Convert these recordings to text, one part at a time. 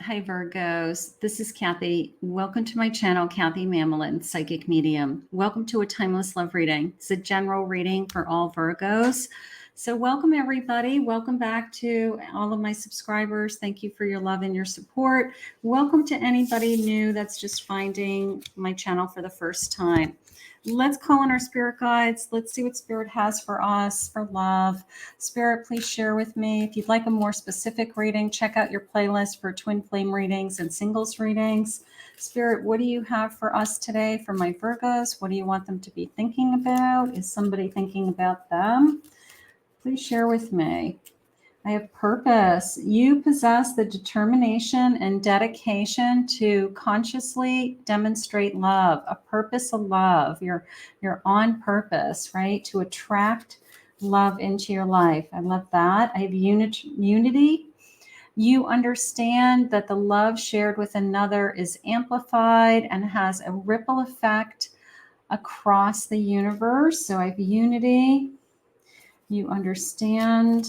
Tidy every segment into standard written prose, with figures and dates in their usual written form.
Hi, Virgos. This is Kathy. Welcome to my channel, Kathy Mamolen, Psychic Medium. Welcome to a Timeless Love reading. It's a general reading for all Virgos. So welcome, everybody. Welcome back to all of my subscribers. Thank you for your love and your support. Welcome to anybody new that's just finding my channel for the first time. Let's call in our spirit guides. Let's see what spirit has for us for love. Spirit, please share with me. If you'd like a more specific reading, check out your playlist for twin flame readings and singles readings. Spirit, what do you have for us today for my Virgos? What do you want them to be thinking about? Is somebody thinking about them? Please share with me. I have purpose. You possess the determination and dedication to consciously demonstrate love, a purpose of love. You're on purpose, right? To attract love into your life. I love that. I have unity. You understand that the love shared with another is amplified and has a ripple effect across the universe. So I have unity. You understand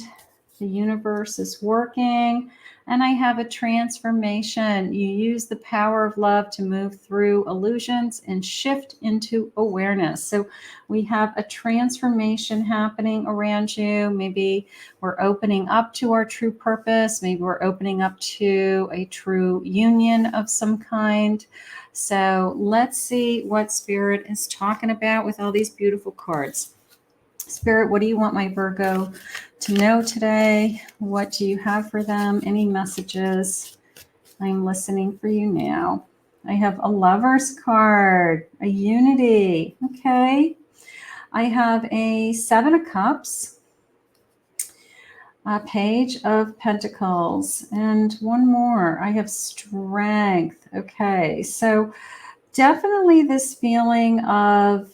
the universe is working. And I have a transformation. You use the power of love to move through illusions and shift into awareness. So we have a transformation happening around you. Maybe we're opening up to our true purpose. Maybe we're opening up to a true union of some kind. So let's see what Spirit is talking about with all these beautiful cards. Spirit, what do you want my Virgo to know today? What do you have for them? Any messages? I'm listening for you now. I have a Lover's card, a Unity. Okay. I have a Seven of Cups, a Page of Pentacles, and one more. I have Strength. Okay. So definitely this feeling of,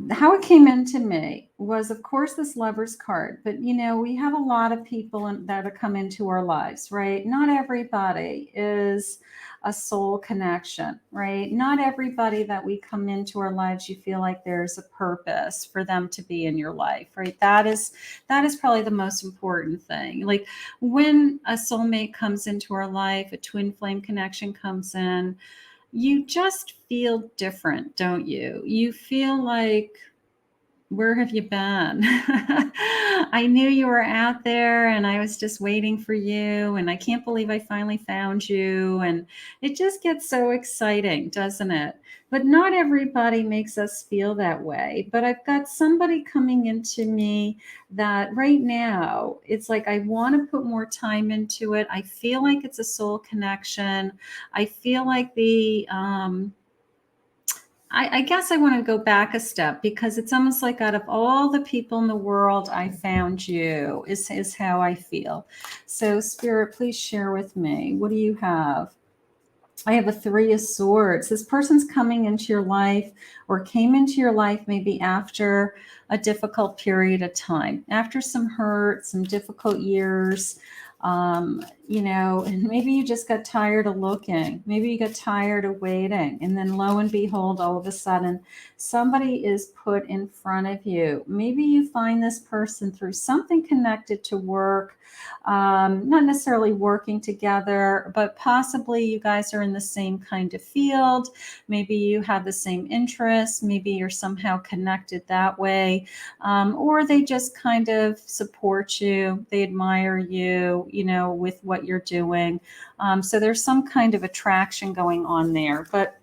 how it came into me was, of course, this Lover's card. But, you know, we have a lot of people that have come into our lives, right? Not everybody is a soul connection, right? Not everybody that we come into our lives, you feel like there's a purpose for them to be in your life, right? That is probably the most important thing. Like when a soulmate comes into our life, a twin flame connection comes in, you just feel different, don't you? You feel like, where have you been? I knew you were out there and I was just waiting for you. And I can't believe I finally found you. And it just gets so exciting, doesn't it? But not everybody makes us feel that way. But I've got somebody coming into me that right now, it's like I want to put more time into it. I feel like it's a soul connection. I feel like I guess I want to go back a step, because it's almost like out of all the people in the world, I found you is how I feel. So Spirit, please share with me. What do you have? I have a Three of Swords. This person's coming into your life, or came into your life maybe after a difficult period of time, after some hurt, some difficult years. You know, and maybe you just got tired of looking. Maybe you got tired of waiting. And then lo and behold, all of a sudden, somebody is put in front of you. Maybe you find this person through something connected to work, not necessarily working together, but possibly you guys are in the same kind of field. Maybe you have the same interests. Maybe you're somehow connected that way. Or they just kind of support you. They admire you, you know, with what you're doing. So there's some kind of attraction going on there. But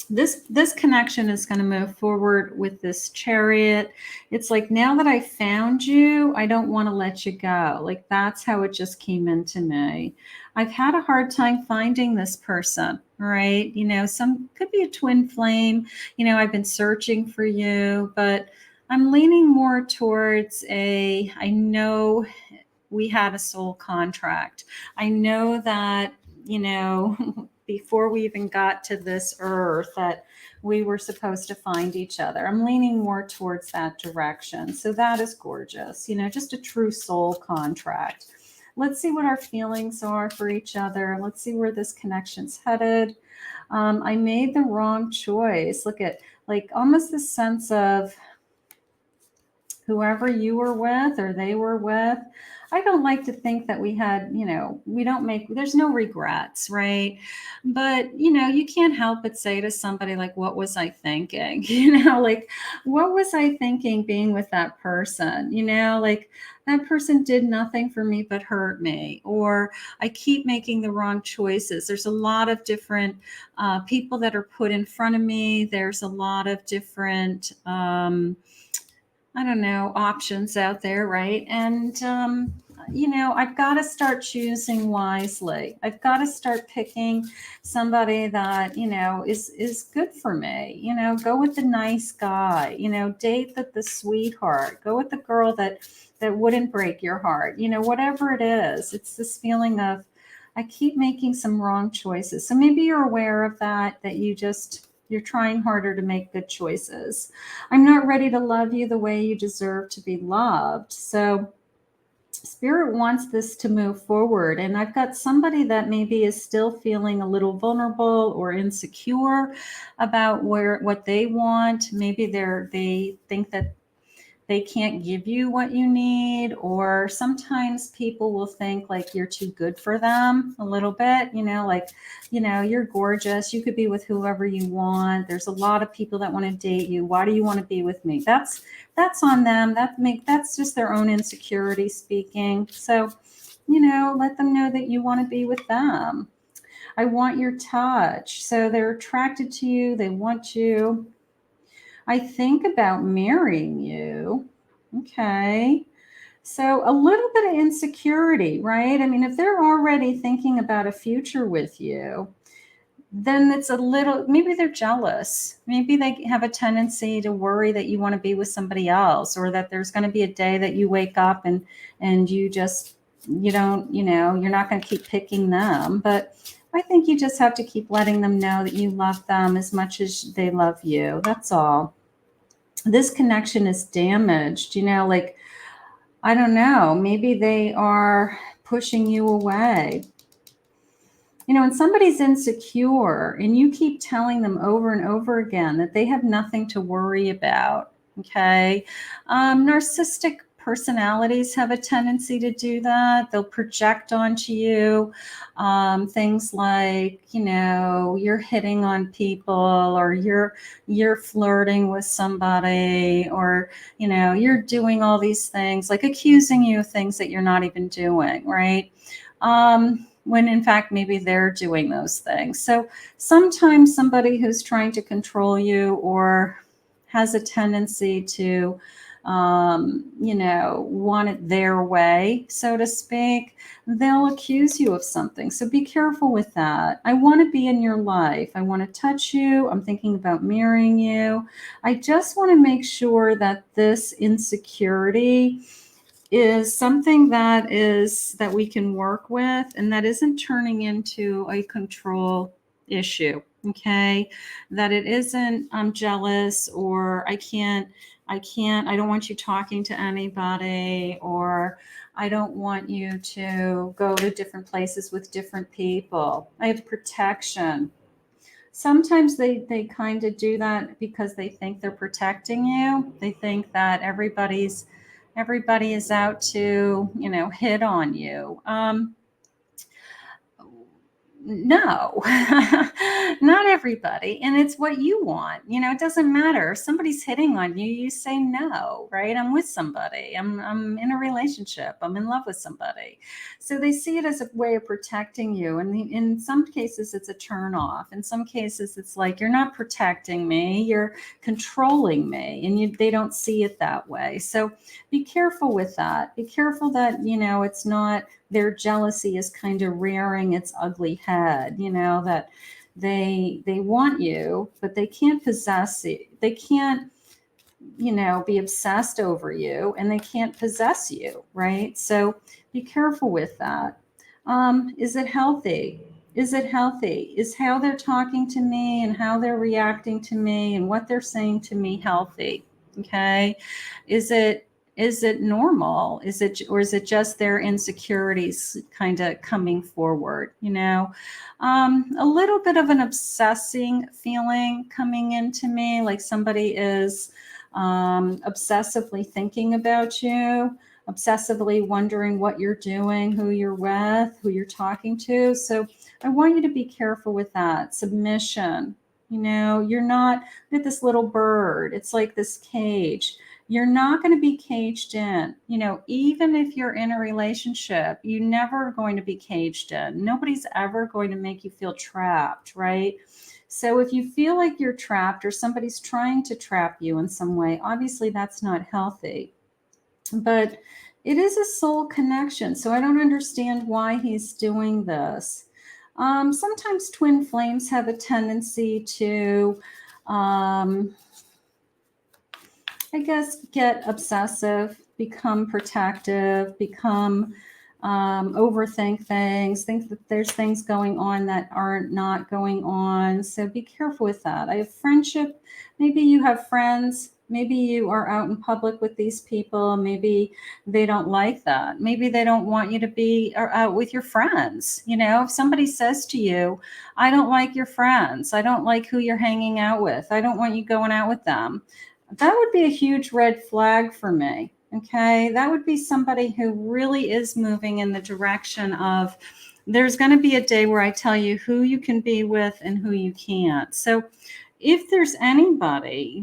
this connection is going to move forward with this Chariot. It's like, now that I found you, I don't want to let you go. Like, that's how it just came into me. I've had a hard time finding this person, right? You know, some could be a twin flame. You know, I've been searching for you, but I'm leaning more towards I know we had a soul contract. I know that, you know, before we even got to this earth, that we were supposed to find each other. I'm leaning more towards that direction. So that is gorgeous. You know, just a true soul contract. Let's see what our feelings are for each other. Let's see where this connection's headed. I made the wrong choice. Look at, like, almost the sense of, whoever you were with or they were with. I don't like to think that we had, there's no regrets, right? But, you can't help but say to somebody, like, what was I thinking? Like, what was I thinking being with that person? Like, that person did nothing for me but hurt me, or I keep making the wrong choices. There's a lot of different people that are put in front of me. There's a lot of different, I don't know, options out there, right? And, I've got to start choosing wisely. I've got to start picking somebody that, is good for me. Go with the nice guy, date the sweetheart, go with the girl that wouldn't break your heart, whatever it is. It's this feeling of, I keep making some wrong choices. So maybe you're aware of that you're trying harder to make good choices. I'm not ready to love you the way you deserve to be loved. So Spirit wants this to move forward. And I've got somebody that maybe is still feeling a little vulnerable or insecure about what they want. Maybe they think that they can't give you what you need, or sometimes people will think like you're too good for them a little bit, like, you're gorgeous, you could be with whoever you want, there's a lot of people that want to date you, why do you want to be with me? That's on them. That's just their own insecurity speaking. So, let them know that you want to be with them. I want your touch. So they're attracted to you, they want you. I think about marrying you. Okay. So a little bit of insecurity, right? I mean, if they're already thinking about a future with you, then it's maybe they're jealous. Maybe they have a tendency to worry that you want to be with somebody else, or that there's going to be a day that you wake up and you don't, you're not going to keep picking them. But I think you just have to keep letting them know that you love them as much as they love you. That's all. This connection is damaged, like, I don't know, maybe they are pushing you away. When somebody's insecure and you keep telling them over and over again that they have nothing to worry about, okay? Narcissistic personalities have a tendency to do that. They'll project onto you things like, you're hitting on people, or you're flirting with somebody, or, you're doing all these things, like accusing you of things that you're not even doing, right? When in fact, maybe they're doing those things. So sometimes somebody who's trying to control you or has a tendency to, want it their way, so to speak, they'll accuse you of something. So be careful with that. I want to be in your life. I want to touch you. I'm thinking about marrying you. I just want to make sure that this insecurity is something that we can work with, and that isn't turning into a control issue. Okay, that it isn't, I'm jealous, or I don't want you talking to anybody, or I don't want you to go to different places with different people. I have protection. Sometimes they kind of do that because they think they're protecting you. They think that everybody is out to, hit on you. No, not everybody. And it's what you want. It doesn't matter. If somebody's hitting on you, you say no, right? I'm with somebody. I'm in a relationship. I'm in love with somebody. So they see it as a way of protecting you. And in some cases, it's a turn off. In some cases, it's like, you're not protecting me, you're controlling me. And they don't see it that way. So be careful with that. Be careful that, it's not, their jealousy is kind of rearing its ugly head, that they want you, but they can't possess it. They can't, be obsessed over you, and they can't possess you, right? So be careful with that. Is it healthy? Is it healthy? Is how they're talking to me and how they're reacting to me and what they're saying to me healthy? Okay. Is it normal? Or is it just their insecurities kind of coming forward? A little bit of an obsessing feeling coming into me, like somebody is obsessively thinking about you, obsessively wondering what you're doing, who you're with, who you're talking to. So I want you to be careful with that. Submission. You're not with this little bird. It's like this cage. You're not going to be caged in. Even if you're in a relationship, you're never going to be caged in. Nobody's ever going to make you feel trapped, right? So if you feel like you're trapped or somebody's trying to trap you in some way, obviously that's not healthy. But it is a soul connection. So I don't understand why he's doing this. Sometimes twin flames have a tendency to, I guess, get obsessive, become protective, become overthink things, think that there's things going on that aren't not going on. So be careful with that. I have friendship. Maybe you have friends. Maybe you are out in public with these people. Maybe they don't like that. Maybe they don't want you to be out with your friends. If somebody says to you, I don't like your friends. I don't like who you're hanging out with. I don't want you going out with them. That would be a huge red flag for me. Okay. That would be somebody who really is moving in the direction of there's going to be a day where I tell you who you can be with and who you can't. So if there's anybody,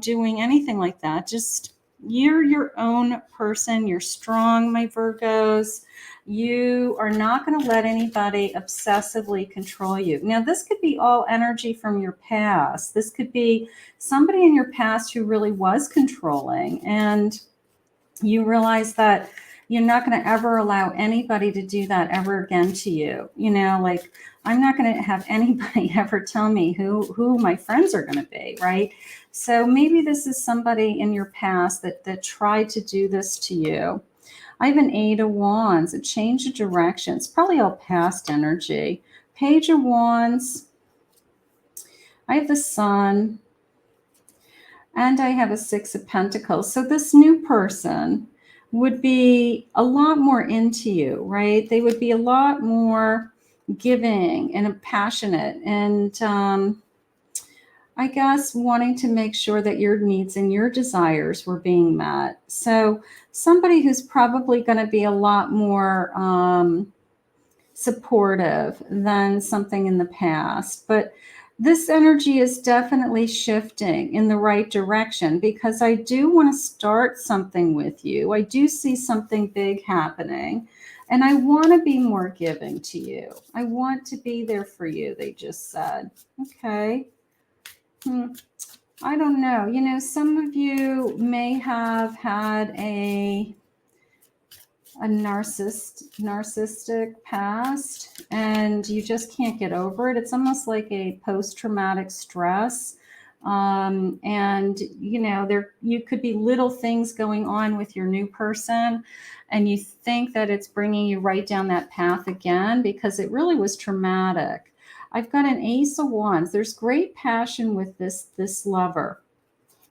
doing anything like that, just you're your own person. You're strong, my Virgos. You are not going to let anybody obsessively control you. Now, this could be all energy from your past. This could be somebody in your past who really was controlling, and you realize that you're not going to ever allow anybody to do that ever again to you. Like I'm not going to have anybody ever tell me who my friends are going to be, right? So maybe this is somebody in your past that tried to do this to you. I have an 8 of Wands, a change of direction. It's probably all past energy. Page of Wands. I have the Sun. And I have a 6 of Pentacles. So this new person would be a lot more into you, right? They would be a lot more giving and passionate and I guess wanting to make sure that your needs and your desires were being met. So somebody who's probably going to be a lot more supportive than something in the past. But this energy is definitely shifting in the right direction because I do want to start something with you. I do see something big happening and I want to be more giving to you. I want to be there for you, they just said. Okay. I don't know. Some of you may have had a narcissistic past and you just can't get over it. It's almost like a post-traumatic stress. And you could be little things going on with your new person and you think that it's bringing you right down that path again because it really was traumatic. I've got an Ace of Wands. There's great passion with this lover.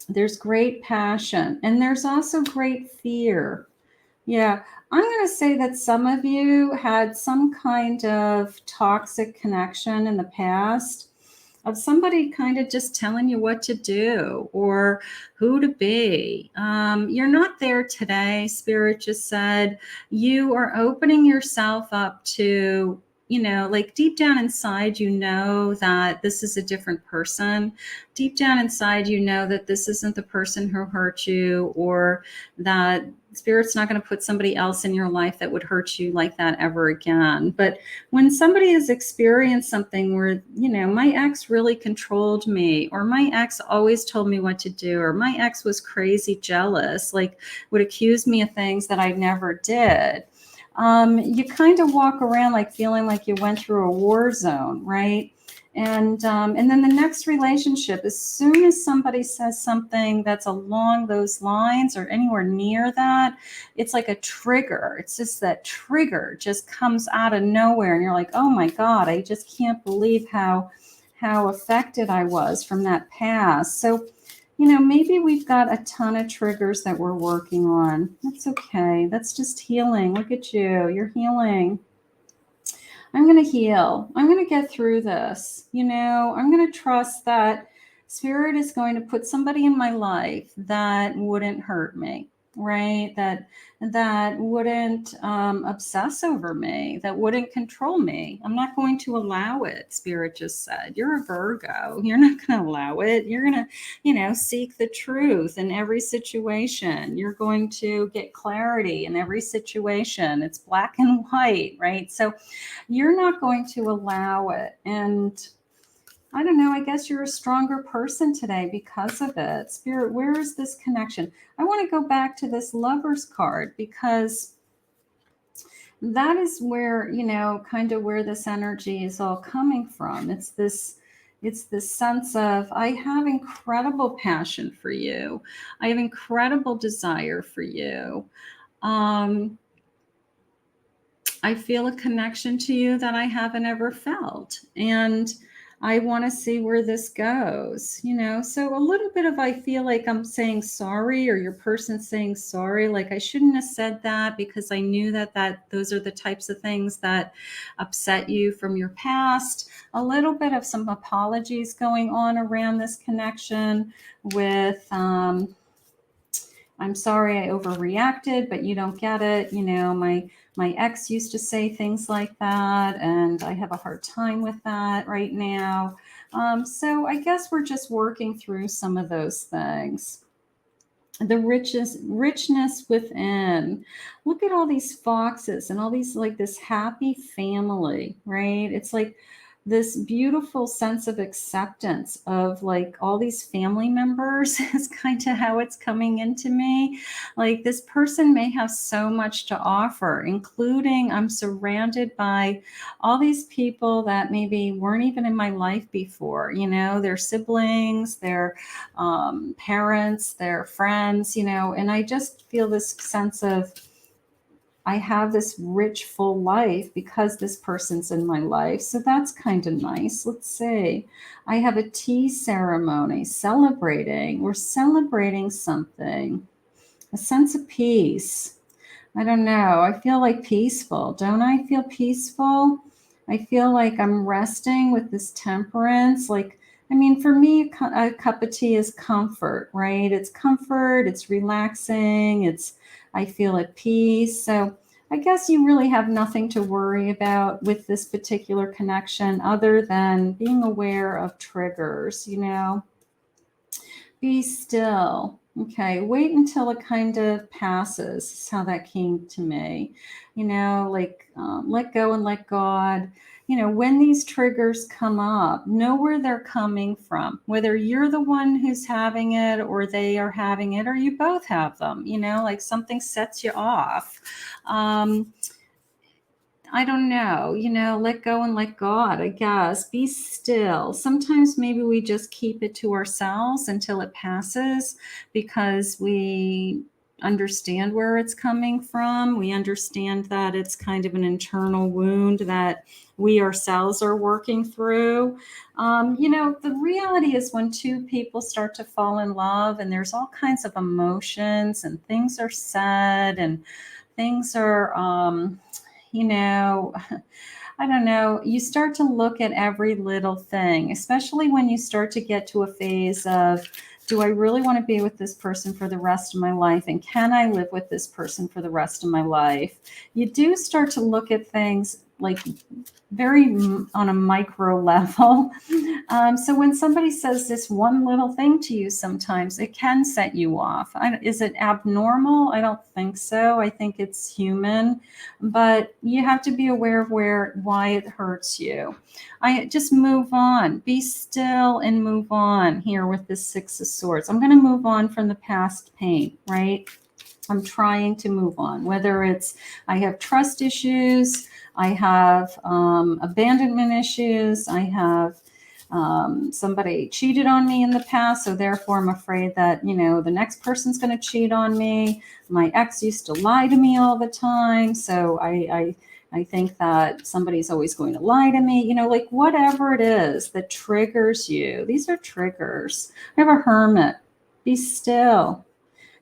There's great passion and there's also great fear. Yeah, I'm going to say that some of you had some kind of toxic connection in the past of somebody kind of just telling you what to do or who to be. You're not there today. Spirit just said you are opening yourself up to, like deep down inside, that this is a different person. Deep down inside, that this isn't the person who hurt you or that Spirit's not going to put somebody else in your life that would hurt you like that ever again. But when somebody has experienced something where, my ex really controlled me or my ex always told me what to do or my ex was crazy jealous, like would accuse me of things that I never did. You kind of walk around like feeling like you went through a war zone, right? And then the next relationship, as soon as somebody says something that's along those lines or anywhere near that, it's like a trigger. It's just that trigger just comes out of nowhere. And you're like, oh my God, I just can't believe how affected I was from that past. So, maybe we've got a ton of triggers that we're working on. That's okay. That's just healing. Look at you. You're healing. I'm going to heal. I'm going to get through this. I'm going to trust that Spirit is going to put somebody in my life that wouldn't hurt me, right? That wouldn't obsess over me, that wouldn't control me. I'm not going to allow it. Spirit just said, you're a Virgo. You're not going to allow it. You're going to, seek the truth in every situation. You're going to get clarity in every situation. It's black and white, right? So you're not going to allow it. And I don't know, I guess you're a stronger person today because of it. Spirit, where is this connection? I want to go back to this Lover's card because that is where, kind of where this energy is all coming from. It's this sense of, I have incredible passion for you. I have incredible desire for you. I feel a connection to you that I haven't ever felt. And I want to see where this goes, So a little bit of, I feel like I'm saying sorry, or your person's saying sorry. Like I shouldn't have said that because I knew that those are the types of things that upset you from your past. A little bit of some apologies going on around this connection with, I'm sorry I overreacted, but you don't get it. My ex used to say things like that, and I have a hard time with that right now. So I guess we're just working through some of those things. The richness within. Look at all these foxes and all these, like this happy family, right? It's like this beautiful sense of acceptance of like all these family members is kind of how it's coming into me. Like this person may have so much to offer, including I'm surrounded by all these people that maybe weren't even in my life before, their siblings, their parents, their friends, and I just feel this sense of, I have this rich, full life because this person's in my life. So that's kind of nice. Let's see. I have a tea ceremony celebrating. We're celebrating something, a sense of peace. I don't know. I feel like peaceful. Don't I feel peaceful? I feel like I'm resting with this temperance. For me, a cup of tea is comfort, right? It's comfort. It's relaxing. I feel at peace. So I guess you really have nothing to worry about with this particular connection other than being aware of triggers, Be still. Okay, wait until it kind of passes. Is how that came to me. Let go and let God. When these triggers come up, know where they're coming from, whether you're the one who's having it or they are having it, or you both have them, like something sets you off. I don't know, let go and let God, I guess. Be still. Sometimes maybe we just keep it to ourselves until it passes because we understand where it's coming from. We understand that it's kind of an internal wound that we ourselves are working through. The reality is when two people start to fall in love and there's all kinds of emotions and things are said and things are, I don't know, you start to look at every little thing, especially when you start to get to a phase of, do I really want to be with this person for the rest of my life? And can I live with this person for the rest of my life? You do start to look at things like very on a micro level. So when somebody says this one little thing to you, sometimes it can set you off. Is it abnormal? I don't think so. I think it's human, but you have to be aware of why it hurts you. I just move on, be still and move on here with this Six of Swords. I'm going to move on from the past pain, right? I'm trying to move on, whether it's I have trust issues, I have abandonment issues, I have somebody cheated on me in the past, so therefore I'm afraid that, the next person's going to cheat on me. My ex used to lie to me all the time, so I think that somebody's always going to lie to me, like whatever it is that triggers you. These are triggers. I have a Hermit. Be still.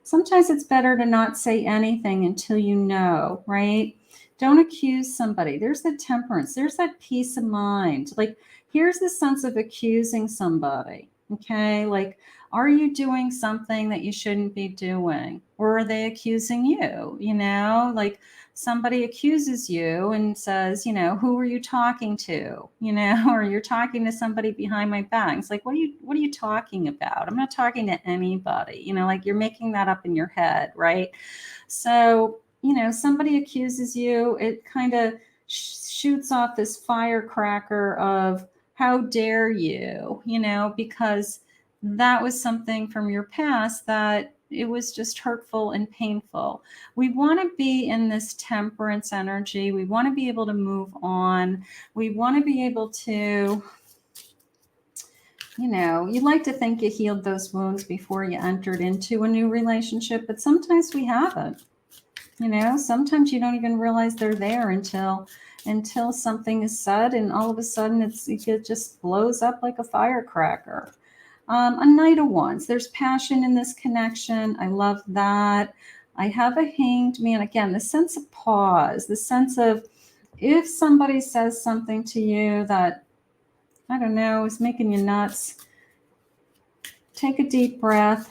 Sometimes it's better to not say anything until you know, right? Don't accuse somebody. There's the Temperance. There's that peace of mind. Like, here's the sense of accusing somebody. Okay. Like, are you doing something that you shouldn't be doing? Or are they accusing you? You know, like somebody accuses you and says, you know, who are you talking to? You know, or you're talking to somebody behind my back. It's like, what are you talking about? I'm not talking to anybody. You know, like you're making that up in your head, right? So, you know, somebody accuses you, it kind of shoots off this firecracker of how dare you, you know, because that was something from your past that it was just hurtful and painful. We want to be in this temperance energy. We want to be able to move on. We want to be able to, you know, you like to think you healed those wounds before you entered into a new relationship, but sometimes we haven't. You know, sometimes you don't even realize they're there until something is said, and all of a sudden it just blows up like a firecracker. A Knight of Wands. There's passion in this connection. I love that. I have a Hanged Man. Again, the sense of pause, the sense of if somebody says something to you that, I don't know, is making you nuts, take a deep breath.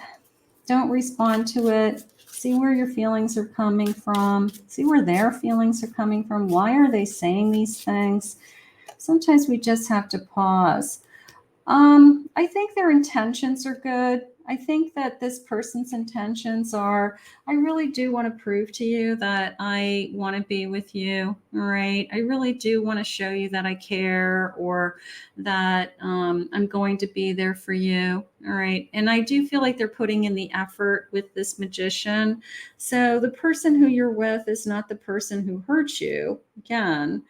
Don't respond to it. See where your feelings are coming from. See where their feelings are coming from. Why are they saying these things? Sometimes we just have to pause. I think their intentions are good. I think that this person's intentions are, I really do want to prove to you that I want to be with you, right? I really do want to show you that I care, or that I'm going to be there for you, all right? And I do feel like they're putting in the effort with this Magician. So the person who you're with is not the person who hurt you, again.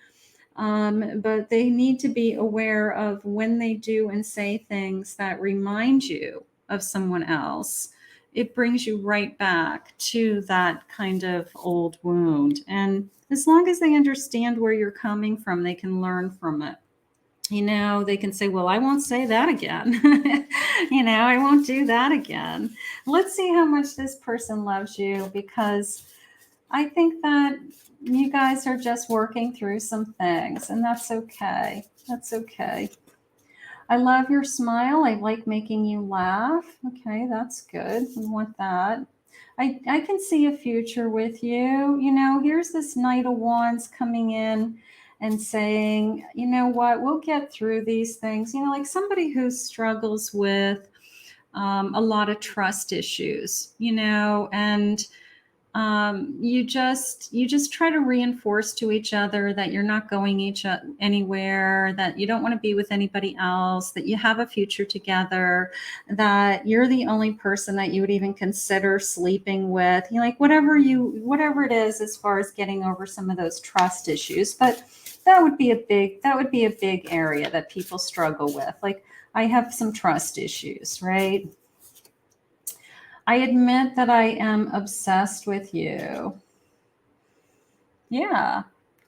But they need to be aware of when they do and say things that remind you of someone else. It brings you right back to that kind of old wound. And as long as they understand where you're coming from, they can learn from it. You know, they can say, well, I won't say that again. You know, I won't do that again. Let's see how much this person loves you, because I think that you guys are just working through some things, and that's okay. That's okay. I love your smile. I like making you laugh. Okay, that's good. We want that. I can see a future with you. You know, here's this Knight of Wands coming in and saying, you know what, we'll get through these things. You know, like somebody who struggles with a lot of trust issues, you know, and you just try to reinforce to each other that you're not going anywhere, that you don't want to be with anybody else, that you have a future together, that you're the only person that you would even consider sleeping with, you know, like whatever it is as far as getting over some of those trust issues. But that would be a big area that people struggle with. Like, I have some trust issues, right? I admit that I am obsessed with you. Yeah.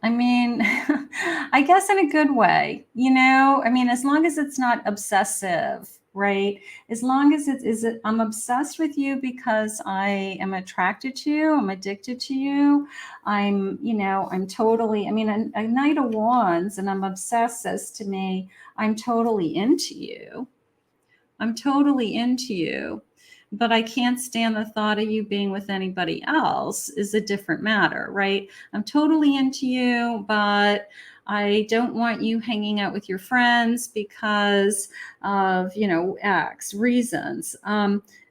I mean, I guess in a good way, you know, I mean, as long as it's not obsessive, right? As long as I'm obsessed with you because I am attracted to you, I'm addicted to you. I'm totally, I mean, a Knight of Wands and I'm obsessed says to me, I'm totally into you. I'm totally into you, but I can't stand the thought of you being with anybody else is a different matter, right? I'm totally into you, but I don't want you hanging out with your friends because of, you know, X reasons.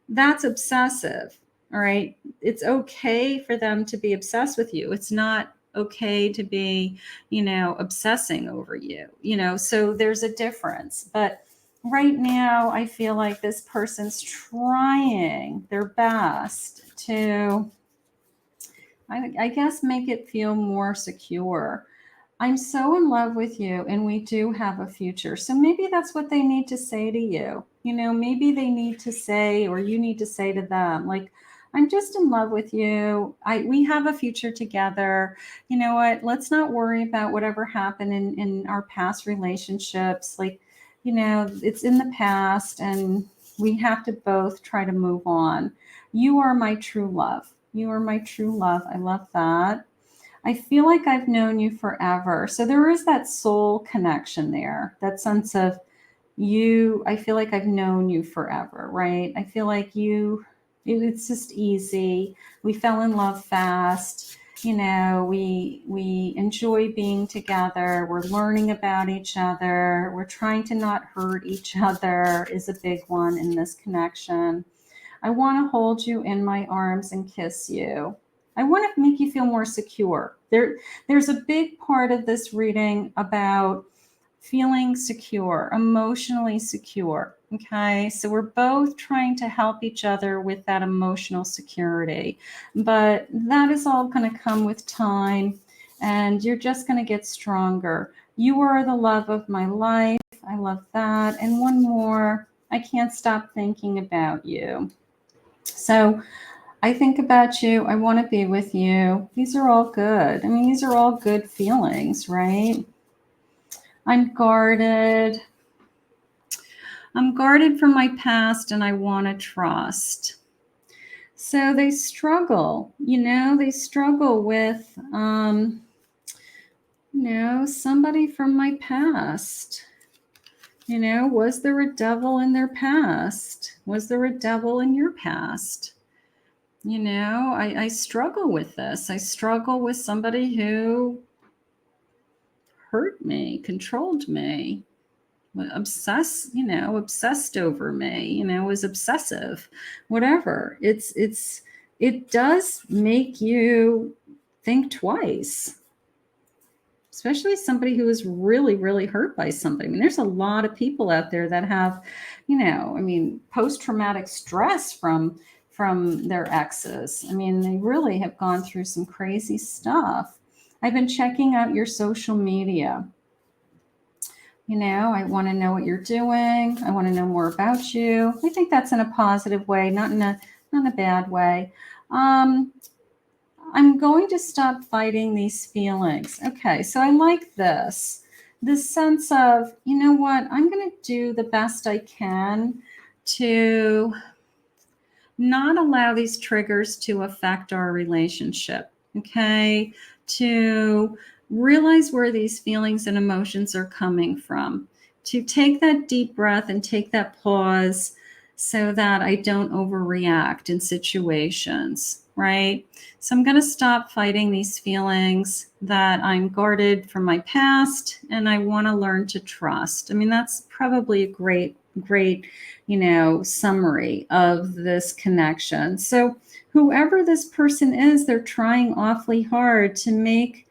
That's obsessive, all right? It's okay for them to be obsessed with you. It's not okay to be, you know, obsessing over you, you know, so there's a difference. But right now, I feel like this person's trying their best to, I guess, make it feel more secure. I'm so in love with you and we do have a future. So maybe that's what they need to say to you. You know, maybe they need to say, or you need to say to them, like, I'm just in love with you. We have a future together. You know what? Let's not worry about whatever happened in our past relationships. Like, you know, it's in the past and we have to both try to move on. You are my true love. You are my true love. I love that. I feel like I've known you forever. So there is that soul connection there, that sense of I feel like I've known you forever, right? I feel like it's just easy. We fell in love fast. We enjoy being together. We're learning about each other. We're trying to not hurt each other is a big one in this connection. I want to hold you in my arms and kiss you. I want to make you feel more secure. There's a big part of this reading about feeling secure, emotionally secure. Okay, so we're both trying to help each other with that emotional security, but that is all going to come with time, and you're just going to get stronger. You are the love of my life. I love that. And one more, I can't stop thinking about you. So I think about you. I want to be with you. These are all good. I mean, these are all good feelings, right? I'm guarded. I'm guarded from my past and I want to trust. So they struggle, they struggle with, somebody from my past. Was there a devil in their past? Was there a devil in your past? I struggle with this. I struggle with somebody who hurt me, controlled me, obsessed over me, was obsessive, whatever. It does make you think twice, especially somebody who is really, really hurt by something. I mean, there's a lot of people out there that have, post-traumatic stress from their exes. I mean, they really have gone through some crazy stuff. I've been checking out your social media. I want to know what you're doing. I want to know more about you. I think that's in a positive way, not in a bad way. I'm going to stop fighting these feelings. Okay, so I like this sense of, I'm going to do the best I can to not allow these triggers to affect our relationship. Okay, to realize where these feelings and emotions are coming from, to take that deep breath and take that pause so that I don't overreact in situations, right? So I'm going to stop fighting these feelings that I'm guarded from my past, and I want to learn to trust. I mean, that's probably a great, summary of this connection. So whoever this person is, they're trying awfully hard to make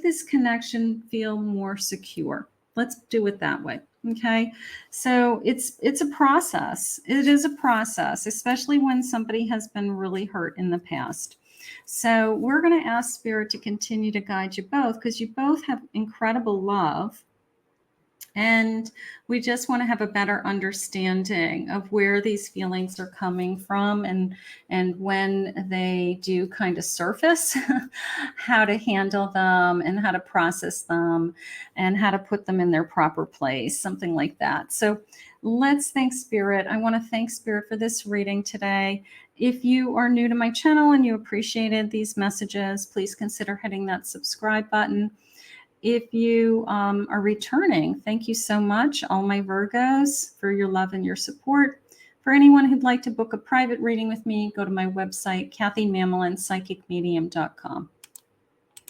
this connection feel more secure. Let's do it that way. Okay. So it's a process. It is a process, especially when somebody has been really hurt in the past. So we're going to ask Spirit to continue to guide you both, because you both have incredible love. And we just want to have a better understanding of where these feelings are coming from, and when they do kind of surface, how to handle them and how to process them and how to put them in their proper place, something like that. So let's thank Spirit. I want to thank Spirit for this reading today. If you are new to my channel and you appreciated these messages, please consider hitting that subscribe button. If you are returning, thank you so much, all my Virgos, for your love and your support. For anyone who'd like to book a private reading with me, go to my website, KathyMamolenPsychicMedium.com.